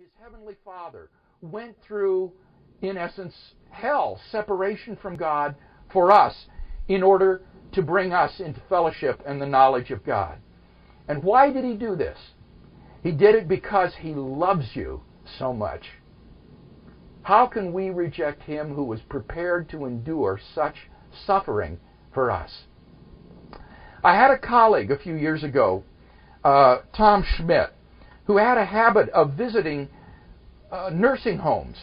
his heavenly Father, went through, in essence, hell, separation from God for us in order to bring us into fellowship and the knowledge of God. And why did he do this? He did it because he loves you so much. How can we reject him who was prepared to endure such suffering for us? I had a colleague a few years ago, Tom Schmidt, who had a habit of visiting nursing homes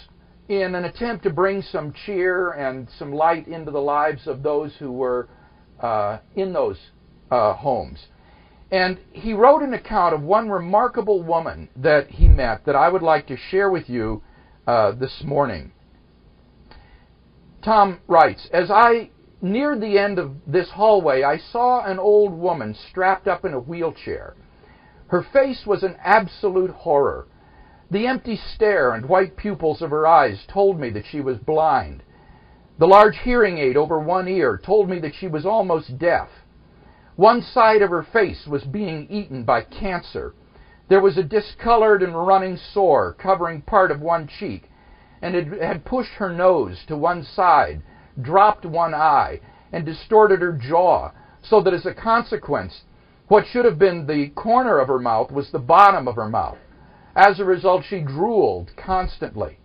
in an attempt to bring some cheer and some light into the lives of those who were in those homes. And he wrote an account of one remarkable woman that he met that I would like to share with you this morning. Tom writes, "As I neared the end of this hallway, I saw an old woman strapped up in a wheelchair. Her face was an absolute horror. The empty stare and white pupils of her eyes told me that she was blind. The large hearing aid over one ear told me that she was almost deaf. One side of her face was being eaten by cancer. There was a discolored and running sore covering part of one cheek, and it had pushed her nose to one side, dropped one eye, and distorted her jaw, so that as a consequence, what should have been the corner of her mouth was the bottom of her mouth. As a result, she drooled constantly.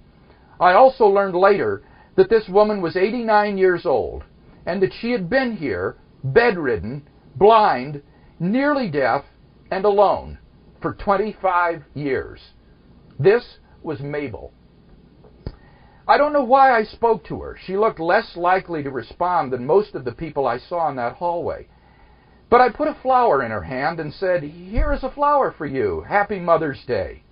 I also learned later that this woman was 89 years old, and that she had been here, bedridden, blind, nearly deaf, and alone for 25 years. This was Mabel. I don't know why I spoke to her. She looked less likely to respond than most of the people I saw in that hallway. But I put a flower in her hand and said, 'Here is a flower for you. Happy Mother's Day.'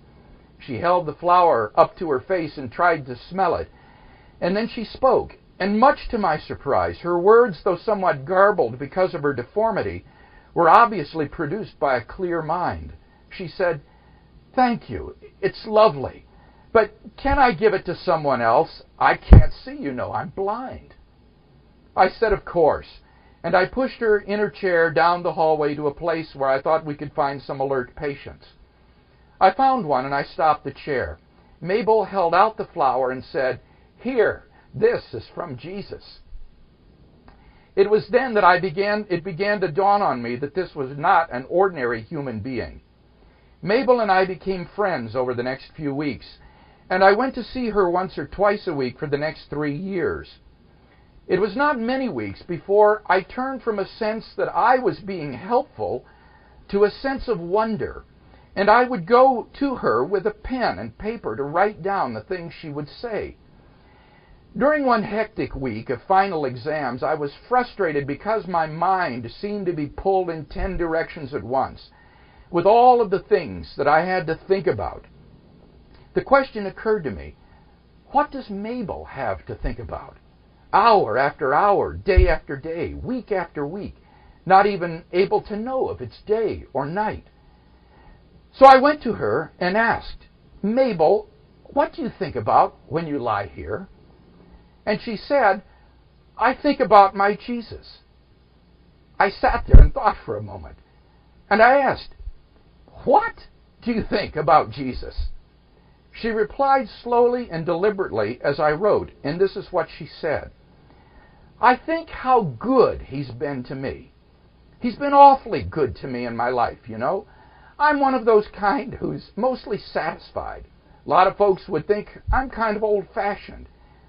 She held the flower up to her face and tried to smell it. And then she spoke. And much to my surprise, her words, though somewhat garbled because of her deformity, were obviously produced by a clear mind. She said, 'Thank you. It's lovely. But can I give it to someone else? I can't see, you know. I'm blind.' I said, 'Of course.' And I pushed her in her chair down the hallway to a place where I thought we could find some alert patients. I found one and I stopped the chair. Mabel held out the flower and said, 'Here, this is from Jesus.' It was then that it began to dawn on me that this was not an ordinary human being. Mabel and I became friends over the next few weeks, and I went to see her once or twice a week for the next 3 years. It was not many weeks before I turned from a sense that I was being helpful to a sense of wonder, and I would go to her with a pen and paper to write down the things she would say. During one hectic week of final exams, I was frustrated because my mind seemed to be pulled in 10 directions at once, with all of the things that I had to think about. The question occurred to me, what does Mabel have to think about? Hour after hour, day after day, week after week, not even able to know if it's day or night. So I went to her and asked, 'Mabel, what do you think about when you lie here?' And she said, 'I think about my Jesus.' I sat there and thought for a moment, and I asked, 'What do you think about Jesus?' She replied slowly and deliberately as I wrote, and this is what she said. 'I think how good he's been to me. He's been awfully good to me in my life, you know. I'm one of those kind who's mostly satisfied. A lot of folks would think I'm kind of old-fashioned,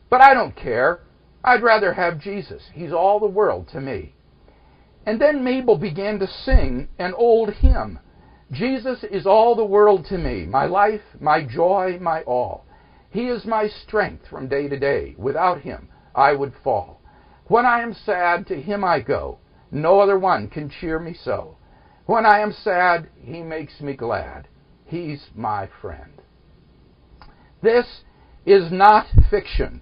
but I don't care. I'd rather have Jesus. He's all the world to me.' And then Mabel began to sing an old hymn. 'Jesus is all the world to me, my life, my joy, my all. He is my strength from day to day. Without him, I would fall. When I am sad, to him I go. No other one can cheer me so. When I am sad, he makes me glad. He's my friend.' This is not fiction.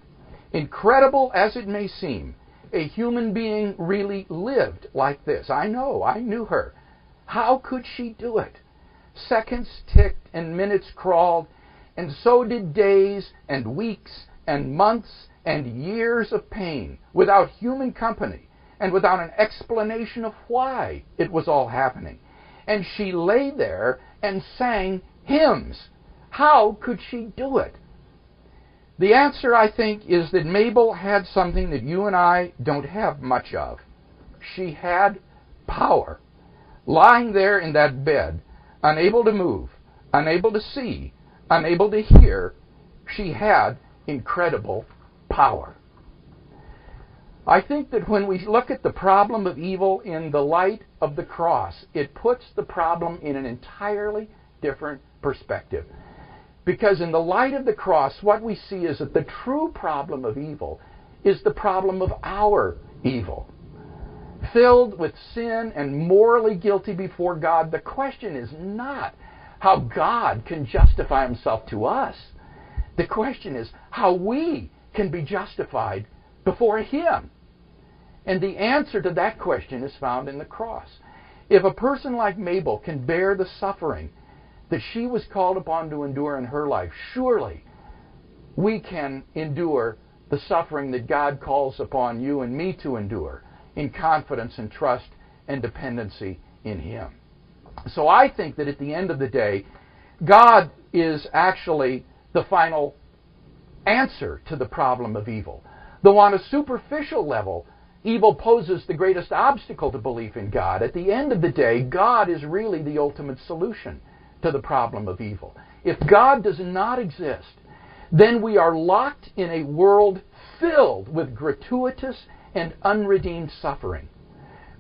Incredible as it may seem, a human being really lived like this. I knew her. How could she do it? Seconds ticked and minutes crawled, and so did days and weeks and months and years of pain, without human company and without an explanation of why it was all happening. And she lay there and sang hymns. How could she do it? The answer, I think, is that Mabel had something that you and I don't have much of. She had power. Lying there in that bed, unable to move, unable to see, unable to hear, she had incredible power. I think that when we look at the problem of evil in the light of the cross, it puts the problem in an entirely different perspective. Because in the light of the cross, what we see is that the true problem of evil is the problem of our evil. Filled with sin and morally guilty before God, the question is not how God can justify himself to us. The question is how we can be justified before him. And the answer to that question is found in the cross. If a person like Mabel can bear the suffering that she was called upon to endure in her life, surely we can endure the suffering that God calls upon you and me to endure in confidence and trust and dependency in him. So I think that at the end of the day, God is actually the final answer to the problem of evil. Though on a superficial level, evil poses the greatest obstacle to belief in God, at the end of the day, God is really the ultimate solution to the problem of evil. If God does not exist, then we are locked in a world filled with gratuitous and unredeemed suffering.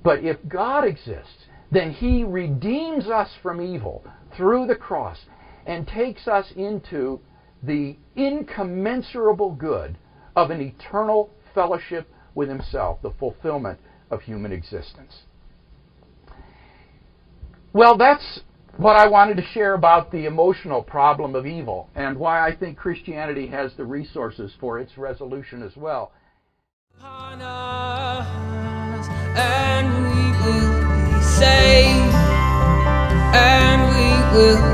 But if God exists, then he redeems us from evil through the cross and takes us into the incommensurable good of an eternal fellowship with himself, the fulfillment of human existence. Well, that's what I wanted to share about the emotional problem of evil and why I think Christianity has the resources for its resolution as well. Upon us, and we will be saved, and we will